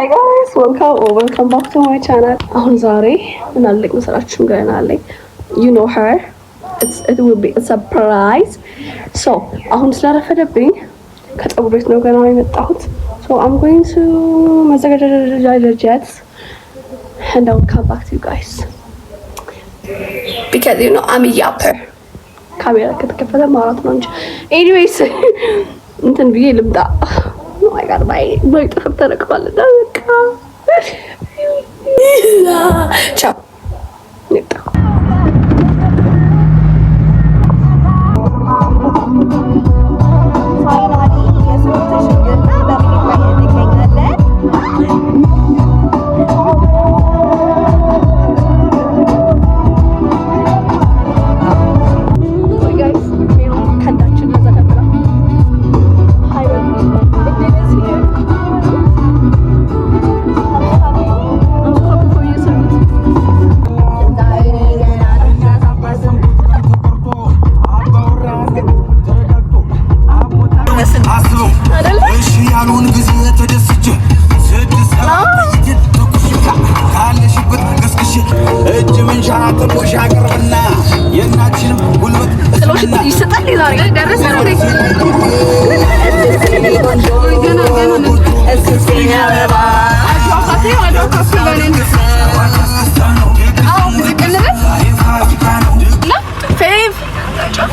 Hi guys, welcome back to my channel. አሁን ዛሬ ምን አለኝ መሰላችሁ? ገና አለኝ you know her, it will be a surprise. So አሁን ስለረፈደብኝ ከፀጉር ቤት ነው ገና የመጣሁት. So I'm going to መዘጋጀት and I'll come back to you guys because you know I'm a yapper. ካሜራ ከተከፈተ ማውራት ነው እንጂ anyways እንትን ብዬ ልምጣ. Oh my god, my ተረክባለ በቃ ቻው ንጣ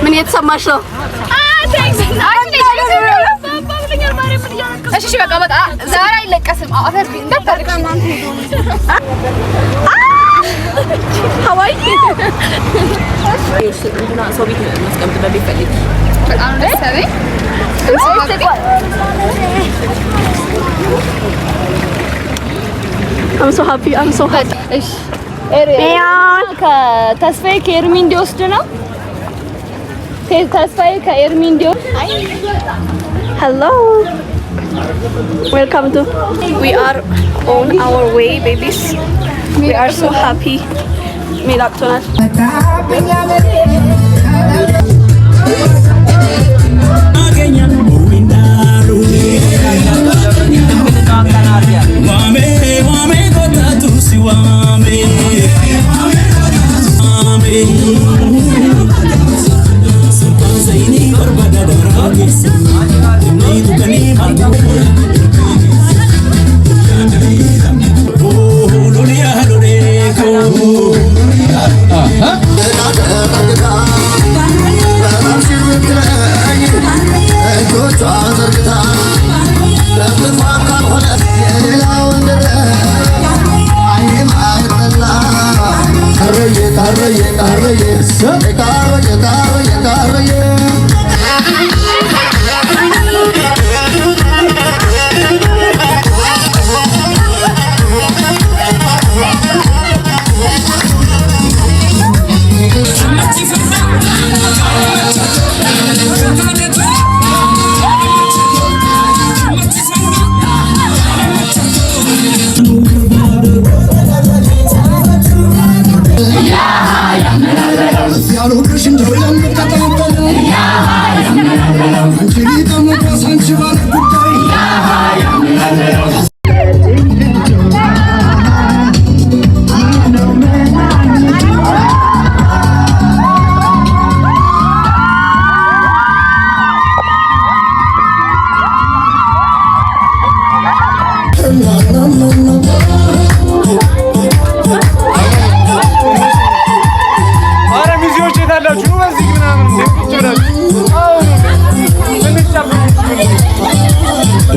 ምን የተሰማሽ ነው? እሺ በቃ በቃ ዛሬ አይለቀስም። አፈር እንዳታርቅ ሀዋይ ሰው ቤት ማስቀምጥ ቢፈልግ በጣም ደስ አለኝ። I'm so happy. እሺ ከተስፋዬ ከኤርሚ እንዲወስድ ነው። ተስፋዬ ከኤርሚ እንዲወስድ Hello. Welcome to. We are on our way, babies. We are so happy. Milaktonat.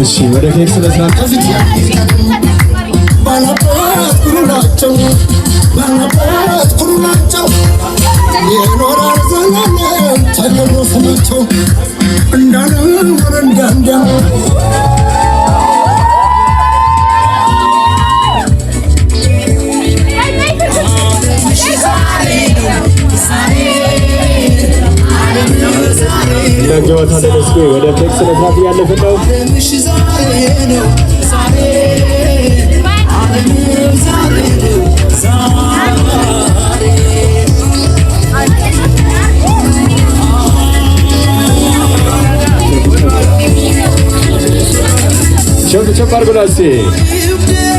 እሺ ወደ ኬክ ስለስራት ወደ ኬክ ስለስራት ያለፈው ቸፕ አድርጎላችሁ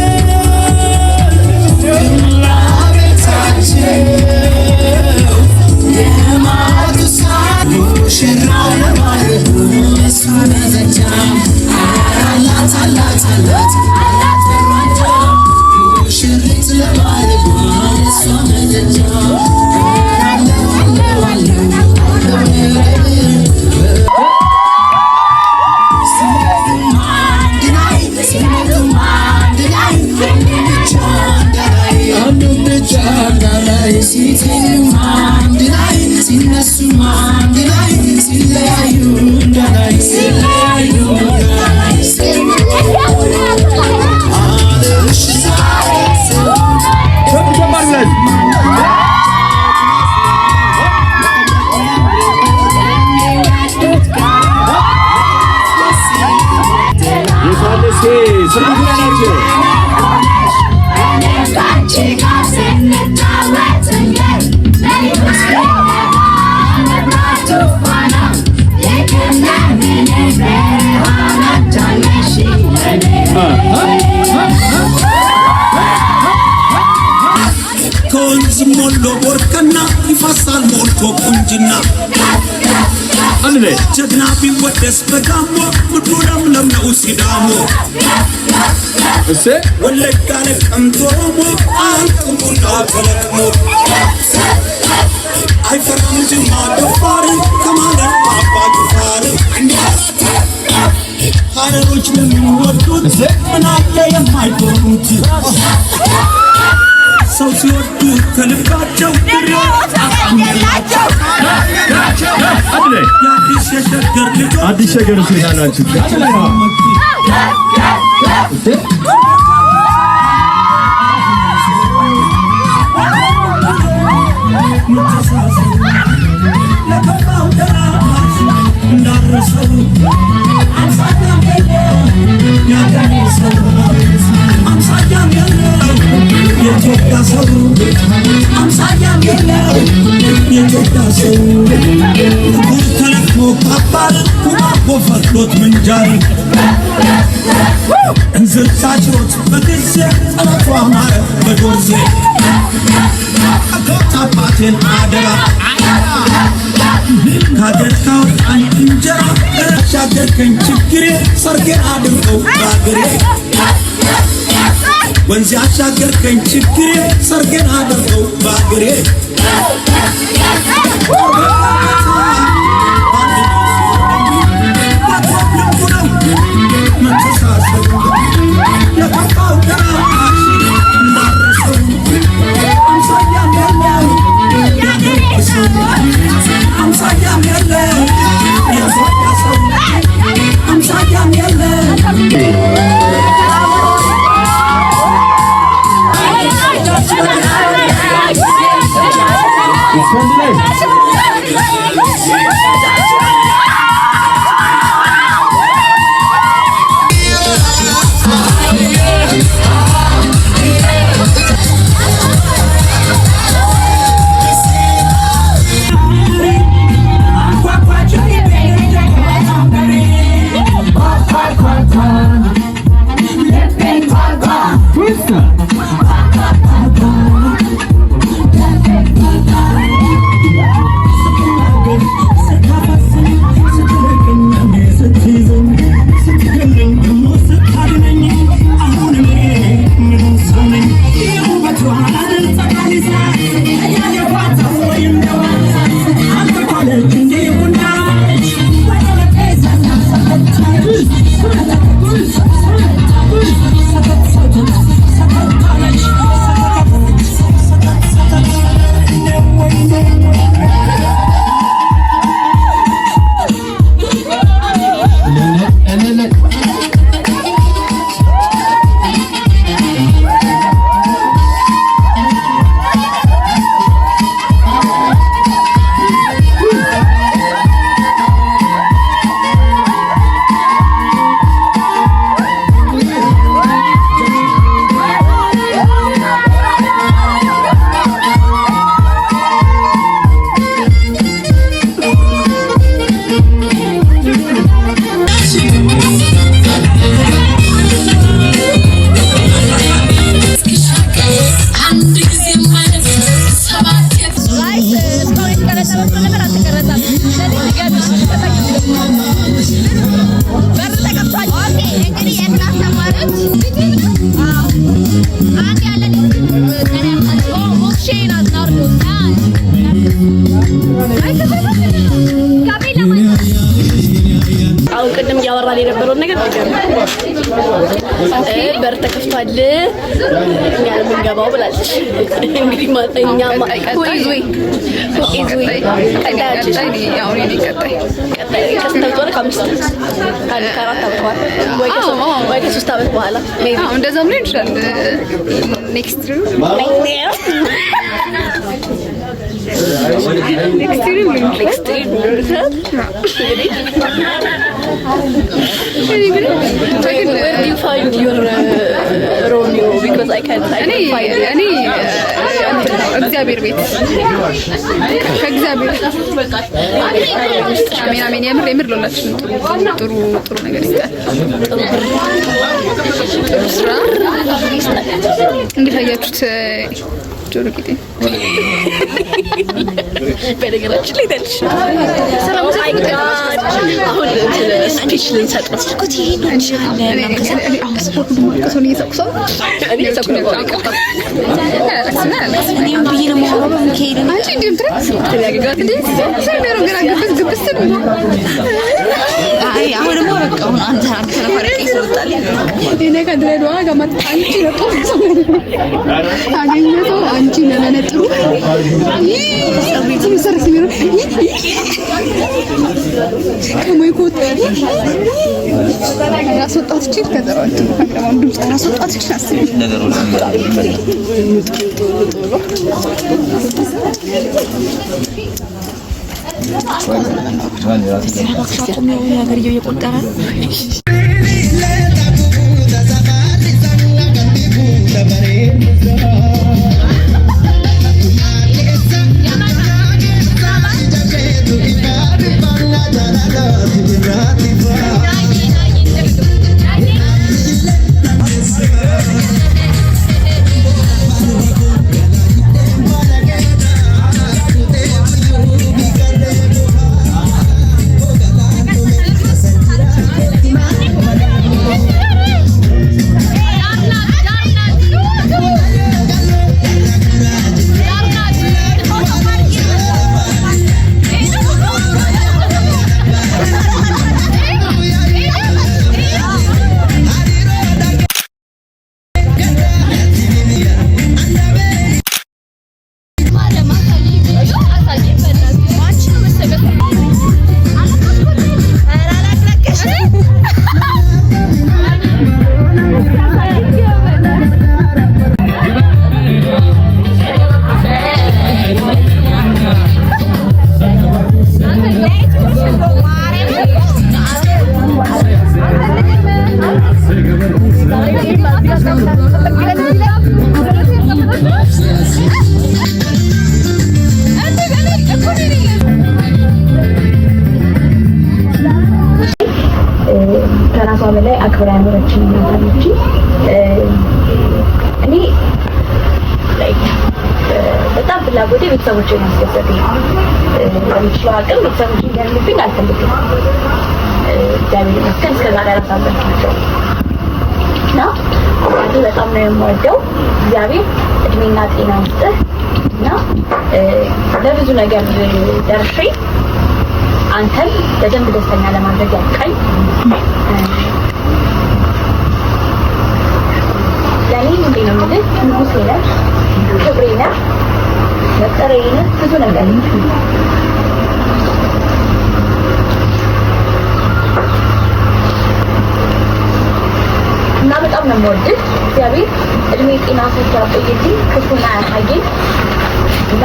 ጀግና ቢወደስ በጋሞ ምድሩም ለምነው ሲዳሞ ወለጋ ለቀምት ኦሮሞ አንቁሙና ተለቅሞ አይፈራም ጅማ ደፋር ከማለት አባ ጅፋር ሀረሮች ለሚወዱት ምናለ የማይቆሙት ሰው ሲወዱ ከልባቸው አቃምላቸው አዲስ ሸገር ሲያናችሁ ወፈሎት መንጃሪ እንዝልታችሁት በጊዜ ጸሎቷ ማረ በዶርዜ አባቴን አደራ ካገር ካወጣኝ እንጀራ ሻገርከኝ ችግሬ ሰርጌን አድርገው ባገሬ ወንዝ ያሻገርከኝ ችግሬ ሰርጌን አድርገው ባገሬ አሁን ቅድም ያወራል የነበረው ነገር በር ተከፍቷል እኛ ለምንገባው ብላለች። እንግዲህ ማጠኛ ወይ ከአራት ዓመት በኋላ ወይ ከ3 ዓመት በኋላ እንደዛም ሊሆን ይችላል። ኔክስት Where do you find your Romeo? Because I can't find እግዚአብሔር ቤት ከእግዚአብሔር አሜን የምር ለሁላችንም ጥሩ ነገር ይስጣል። ስራ እንዴት አያችሁት? ጆሮ ጌጤ በነገራችን ላይ ታዲያ ሰላም አሁን ስፒች ልንሰጥበት እኮ አንቺ ለመነጥሩ ሰምሰርስ ቢሮ ከሞይኮት ራስወጣት እቺ ከተራውት ለማም ድምጽ ራስወጣት እቺ አስቢ ነገሮች ከራሷ በላይ አክብራ ያኖረችን እናታለች። እኔ በጣም ፍላጎቴ ቤተሰቦቼን ማስደሰት ነው። በምችለው አቅም ቤተሰቦቼን እንዲያልፉብኝ አልፈልግም። እግዚአብሔር ይመስገን እስከዛሬ አላሳዘንኳቸውም እና በጣም ነው የምወደው። እግዚአብሔር እድሜና ጤና ይስጥህ እና ለብዙ ነገር ደርሼ አንተን በደንብ ደስተኛ ለማድረግ ያብቃኝ። ያኔ ምን ነው ማለት ንጉሴ ነህ፣ ክብሬ ነህ፣ መጠሪያዬ ነህ፣ ብዙ ነገር ነህ እና በጣም ነው የምወድህ። እግዚአብሔር እድሜ ጤና ሰጥቶ ያቆይልኝ፣ ክፉን አያሳየኝ እና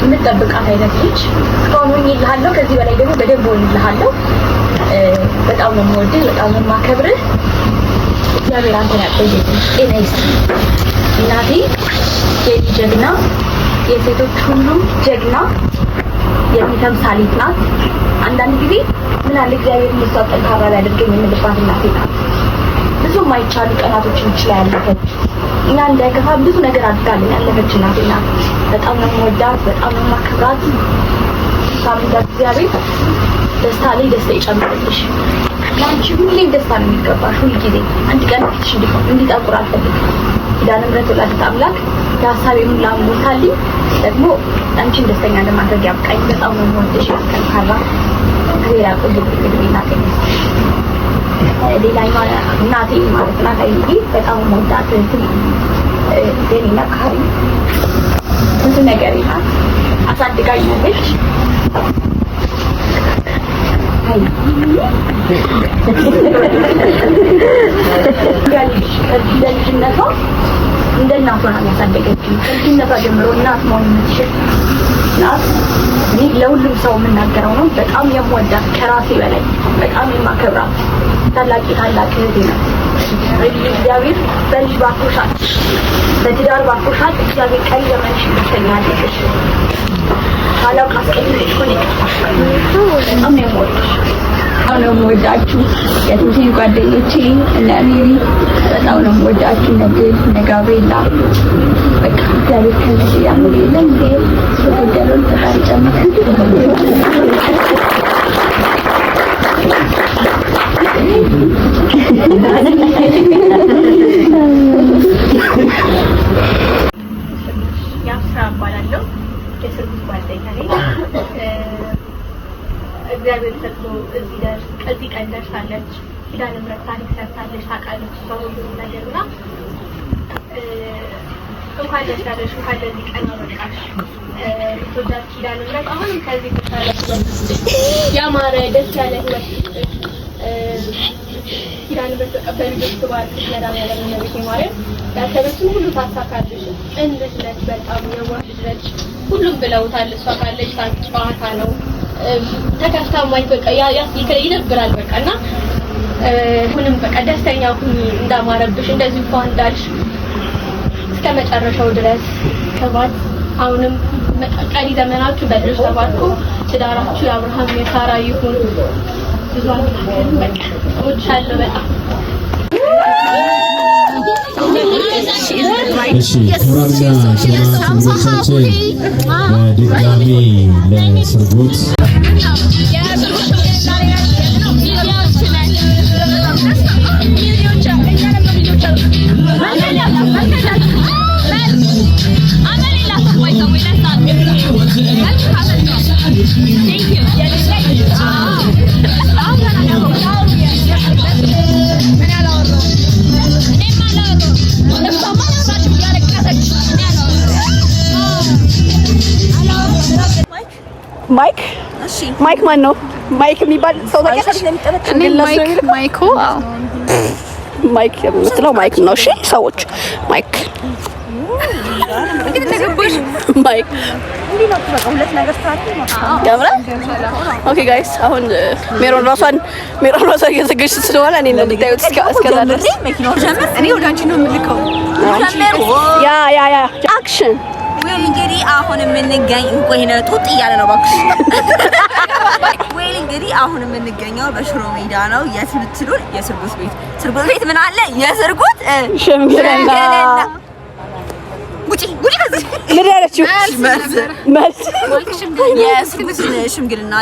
የምጠብቃት አይነት ልጅ እስካሁን ሆኜልሃለሁ። ከዚህ በላይ ደግሞ በደንብ ሆኜልሃለሁ። በጣም ነው የምወድህ፣ በጣም ነው የማከብርህ። እግዚአብሔር አንተን ያቆይልኝ፣ ጤና ይስጥህ። እናቴ የኔ ጀግና፣ የሴቶች ሁሉ ጀግና፣ የተምሳሌት ናት። አንዳንድ ጊዜ ምን አለ እግዚአብሔር እንደሷ ጠንካራ ሊያደርገኝ የምልባት እናቴ ናት። ብዙ የማይቻሉ ቀናቶችን ይችላል ያለፈች እኛ እንዳይከፋ ብዙ ነገር አድርጋለች ያለፈች እናቴ ናት። በጣም ነው የምወዳት፣ በጣም ነው የማከብራት። ሳምንት እግዚአብሔር ደስታ ላይ ደስታ ይጨምርልሽ። ያንቺ ሁሌም ደስታ ነው የሚገባሽ። ሁልጊዜ አንድ ቀን ፊትሽ እንዲጠቁር አልፈልግም። ኪዳነ ምሕረት ወላዲተ አምላክ የሀሳቤን ሁሉ አሟልታልኝ ደግሞ አንቺን ደስተኛ ለማድረግ ያብቃኝ። በጣም ነው የምወድሽ። ያከብራራ እግዚአብሔር ያቆይልኝ እድሜና ጤና። ሌላኛዋ እናቴ ማለት ናት አይዬ በጣም የምወዳት የኔ መካሪ ብዙ ነገር ናት። አሳድጋኛለች። ከልጅነቷ እንደ እናቷ ነው ያሳደገችኝ። ከልጅነቷ ጀምሮ እናት መሆን የምትችል ናት። እኔ ለሁሉም ሰው የምናገረው ነው። በጣም የምወዳት ከራሴ በላይ በጣም የማከብራት ታላቅ እህቴ ናት። እግዚአብሔር በልጅ ባርኮሻል፣ በትዳር ባርኮሻል። እግዚአብሔር ቀሪ ዘመንሽ ደስተኛ ያድርግሽ። ታላቅ አስቀድመሽ ሆነ በጣም ነው የምወድሽ። በጣም ነው የምወዳችሁ የትንሽ ጓደኞቼ እና ሜሪ በጣም ነው የምወዳችሁ። ነገ ጋብሪኤላ በቃ እግዚአብሔር ከዚህ ያለው የለም እንዴ ስለወደደው ፈጣሪ ጨምር። ያፍራ ባላለው የሰርጉት ጓደኛ ነኝ። እግዚአብሔር ፈቅዶ እዚህ ቀን ደርሳለች። ኪዳነ ምሕረት ታሪክ ሰርታለች። ታውቃለች ሰው ሁሉ ነገርና እንኳን ደስ ያለሽ፣ እንኳን ለዚህ ቀን አበቃሽ። ተወዳጅ ኪዳነ ምሕረት አሁንም ከዚህ ያማረ ደስ ያለ ህይወት ኪዳነ ምሕረት ተቀበል ብትባል መድኃኒዓለም እመቤቴ ማርያም ያሰበችውን ሁሉ ታሳካልሽ። እንድት ነች፣ በጣም የዋህ ልጅ ነች። ሁሉም ብለውታል። እሷ ካለች ጨዋታ ነው ተከፍታ ማየት በቃ ይደብራል። በቃና ሁሉም በቃ ደስተኛ ሁኚ፣ እንዳማረብሽ እንደዚህ እንኳን እንዳልሽ እስከ መጨረሻው ድረስ ሰባት አሁንም ቀሪ ዘመናችሁ በድርሽ ተባርኮ ትዳራችሁ የአብርሃም የሳራ ይሁን። ብዙ አልተካከልም። በቃ እወድሻለሁ በጣም። እሺ ክቡራንና ክቡራን ተመልካቾቻችን በድጋሚ ለሰርጉት ማይክ ማን ነው? ማይክ የሚባል ሰው ታውቂያለሽ? ማይኮ ማይክ የምትለው ማይክ ነው። እሺ ሰዎች ማይክ ማይክ ኦኬ ጋይስ አሁን ሜሮን ራሷን እየዘገች ስለሆነ እኔ ነው የምታዩት። እስከዛ ድረስ እኔ ወደ አንቺ ነው የምልከው። ያ አክሽን ወይል እንግዲህ አሁን የምንገኝ እንቆይ ነው ጡጥ እያለ ነው ባክሽ። ወይል እንግዲህ አሁን የምንገኘው በሽሮ ሜዳ ነው። የስብትሉን የስርጉት ቤት ምን አለ? የስርጉት ሽምግልና ጉጪ ከዚህ ምን ያለችው መልስ የስርጉት ሽምግልና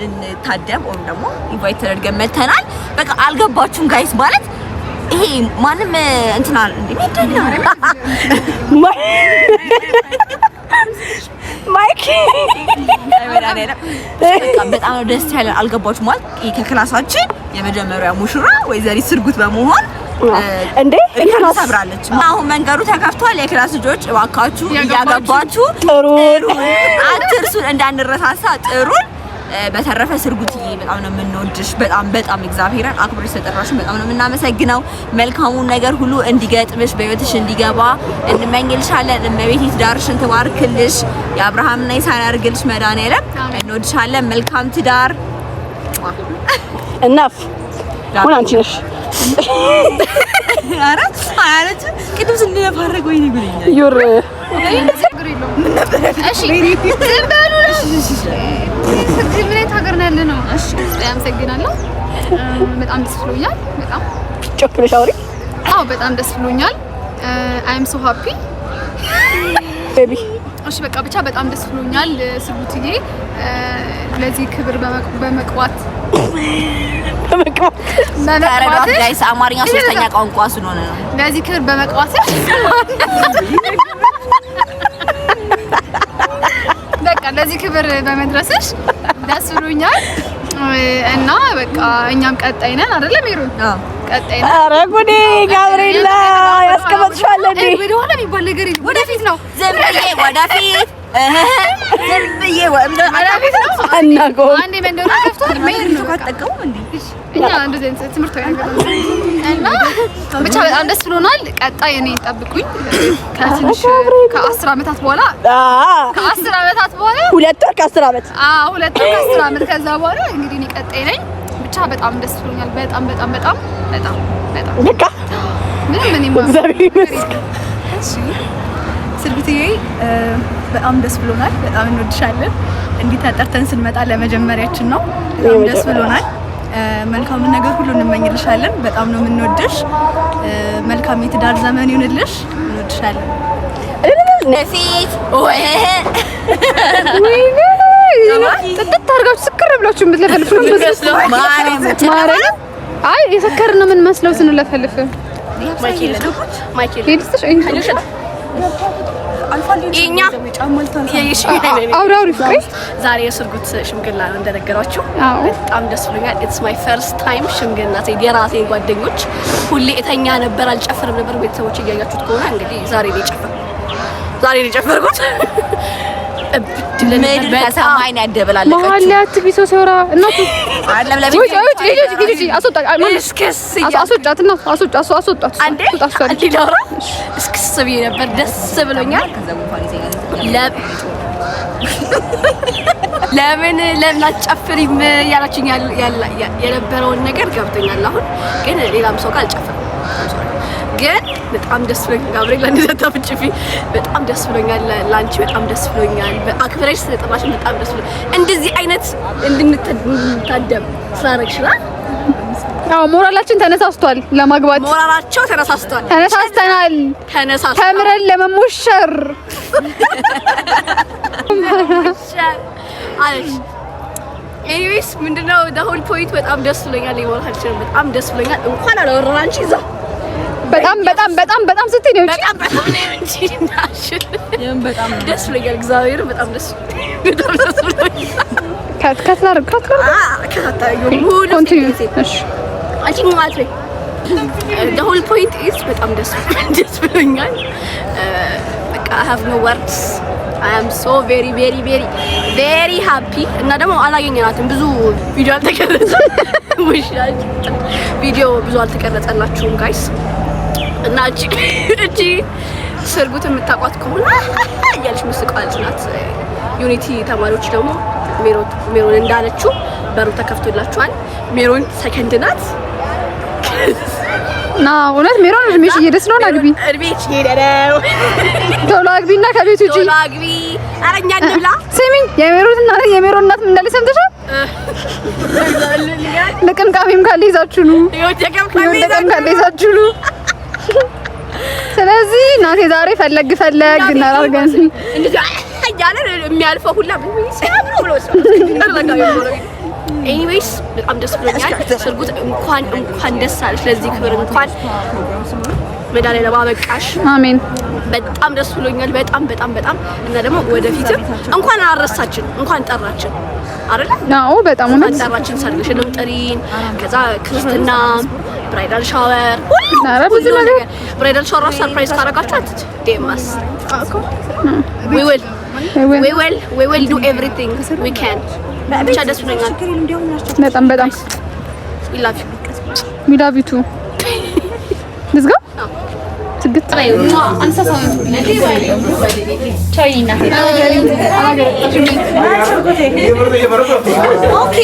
ልንታደም ወይም ደግሞ ኢንቫይት ተደርገን መተናል። በቃ አልገባችሁም ጋይስ ማለት ይሄ ማንም እንትና እንደሚደና ማይክ በጣም ነው ደስ ያለ። አልገባችሁም ማለት ከክላሳችን የመጀመሪያ ሙሽራ ወይዘሪት ስርጉት በመሆን እንዴ ክላስ አብራለች። አሁን መንገዱ ተከፍቷል። የክላስ ልጆች እባካችሁ እያገባችሁ ጥሩን አትርሱን፣ እንዳንረሳሳ ጥሩን። በተረፈ ስርጉትዬ በጣም ነው የምንወድሽ። በጣም እግዚአብሔርን አክብረሽ ስለጠራሽን በጣም ነው የምናመሰግነው። መልካሙን ነገር ሁሉ እንዲገጥምሽ በህይወትሽ እንዲገባ እንመኝልሻለን። እመቤቴ ትዳርሽን ትባርክልሽ፣ የአብርሃምና የሳራ ያርግልሽ። መድኃኒዓለም እንወድሻለን። መልካም ትዳር። እናፍ ሁን አንቺ ነሽ። ኧረ አያለች ቅድም ስንነፋረግ ወይኔ ጉልኛል ዩር ምን ነበር? እሺ ዝምበሉ ነው። ምን አይነት ሀገር ነው ያለ ነው? እሺ አመሰግናለሁ። በጣም ደስ ብሎኛል። በጣም ጮክ ብለሽ አውሪ። አዎ በጣም ደስ ብሎኛል። I'm so happy baby እሺ በቃ ብቻ በጣም ደስ ብሎኛል ስሩትዬ ለዚህ ክብር በመቅባት ጋይስ አማርኛ ሶስተኛ ቋንቋ ስለሆነ ነው ለዚህ ክብር በመቅባት በቃ ለዚህ ክብር በመድረስሽ ደስ ብሎኛል እና በቃ እኛም ቀጣይ ነን አይደል ሜሮን ቀጣይ ነን ኧረ ጉዴ ጋብሪኤላ ያስቀመጥሻል እንዴ ወደኋላ የሚባል ነገር ወደፊት ነው ዘምብዬ ወደፊት ዘምብዬ ወደፊት ነው አናቆ አንዴ መንደሩ ከፍቷል ሜሮን ተጠቀሙ እንዴ እኛ እንደዚህ ትምህርታዊ ነገር እና ብቻ በጣም ደስ ብሎናል ቀጣይ እኔ ጠብቁኝ ከትንሽ ከ10 አመታት በኋላ ከ10 አመታት በኋላ 2 ወር ከ10 አመት 2 ወር ከ10 አመት ከዛ በኋላ እንግዲህ እኔ ቀጣይ ነኝ ብቻ በጣም ደስ ብሎኛል በጣም በቃ ምንም እኔ እሺ ስልብትዬ በጣም ደስ ብሎናል በጣም እንወድሻለን እንዲህ ተጠርተን ስንመጣ ለመጀመሪያችን ነው በጣም ደስ ብሎናል መልካም ነገር ሁሉ እንመኝልሻለን በጣም ነው የምንወድሽ መልካም የትዳር ዘመን ይሁንልሽ እንወድሻለን ነፊት ወይ ጥጥት አድርጋችሁ ስክር ብላችሁ የምትለፈልፉ ማረኝ አይ የሰከርን ነው ምን መስለው ስንለፈልፍ ማይኬል እኛ አውራው ፍቅሬ ዛሬ የሰርጉት ሽምግልና ነው እንደነገራችሁ በጣም ደስ ብሎኛል it's my first time ሽምግልና የራሴ ጓደኞች ሁሌ እተኛ ነበር አልጨፍርም ነበር ቤተሰቦች እያያችሁት ከሆነ እንግዲህ ዛሬ ነው የጨፈርኩት በሰማይ ነው ያደበላለቀችው ማህላት ቢሶ ሰራ እናቱ አይደለም ለቤት አስወጣት ነው አስወጣት አንዴ እስክስ ብዬ ነበር ደስ ብሎኛል ለምን አትጨፍሪም ያላችኝ የነበረውን ነገር ገብቶኛል አሁን ግን ሌላም ሰው ጋር አልጨፍርም ግን በጣም ደስ ብሎኛል ጋብሪኤል ለነዘታ ፍጭፊ በጣም ደስ ብሎኛል ላንቺ በጣም ደስ ብሎኛል በአክብረሽ ስለጠራሽ በጣም ደስ ብሎኛል እንደዚህ አይነት እንድንታደም ስላረግሽናል አዎ ሞራላችን ተነሳስቷል ለማግባት ሞራላቸው ተነሳስተናል ተምረን ለመሞሸር አለሽ ኤኒዌይስ ምንድነው the whole point በጣም ደስ ብሎኛል ይሞራላችን በጣም ደስ ብሎኛል እንኳን አላወራን አንቺ እዛ በጣም ስትይ ነው እንጂ በጣም ደስ ብሎኛል እግዚአብሔር በጣም ደስ ብሎኛል ከተላር ኮንቲኒው እሺ አቺ ማለት the whole point is በጣም ደስ ብሎኛል በቃ I have no words I am so very happy እና ደግሞ አላገኘናትም ብዙ ቪዲዮ አልተቀረጸም ቪዲዮ ብዙ አልተቀረጸላችሁም ጋይስ እና እቺ ሰርጉት የምታቋት ከሆነ ያልሽ መስቀልት ናት ዩኒቲ ተማሪዎች ደግሞ ሜሮን እንዳለችው በሩ ተከፍቶላችኋል ሜሮን ሰከንድ ናት ና እውነት ሜሮን እድሜሽ እየደስ ነው አግቢ እድሜሽ ሄደው ቶሎ አግቢና ከቤት ውጪ ቶሎ አግቢ አረኛ እንብላ ስሚኝ የሜሮን እናት ምን እንዳለ ሰምተሻል ለቀምቃሚም ካለ ይዛችሁ ነው ለቀምቃሚ ካለ ይዛችሁ ነው ስለዚህ እናቴ ዛሬ ፈለግ እናራርገን እንደዚህ ያለ የሚያልፈው ሁላ ብሎ ኤኒዌይስ በጣም ደስ ብሎኛል ሰርጉት እንኳን ደስ አለሽ ለዚህ ክብር እንኳን ሜዳሊያ ለማበቃሽ አሜን በጣም ደስ ብሎኛል በጣም እና ደግሞ ወደፊትም እንኳን አረሳችን እንኳን ጠራችን አይደል አዎ በጣም ነው ጠራችን ሰርግሽንም ጥሪን ከዛ ክርስትና ብራይዳል ሻወር ብዙ ነገር ብራይዳል ሻወር ሰርፕራይዝ ካረጋችኋት ዴማስ we will do everything we can ብቻ ደስ ብሎኛል በጣም we love you too let's go ትግት አንሳሳው ቻይና ኦኬ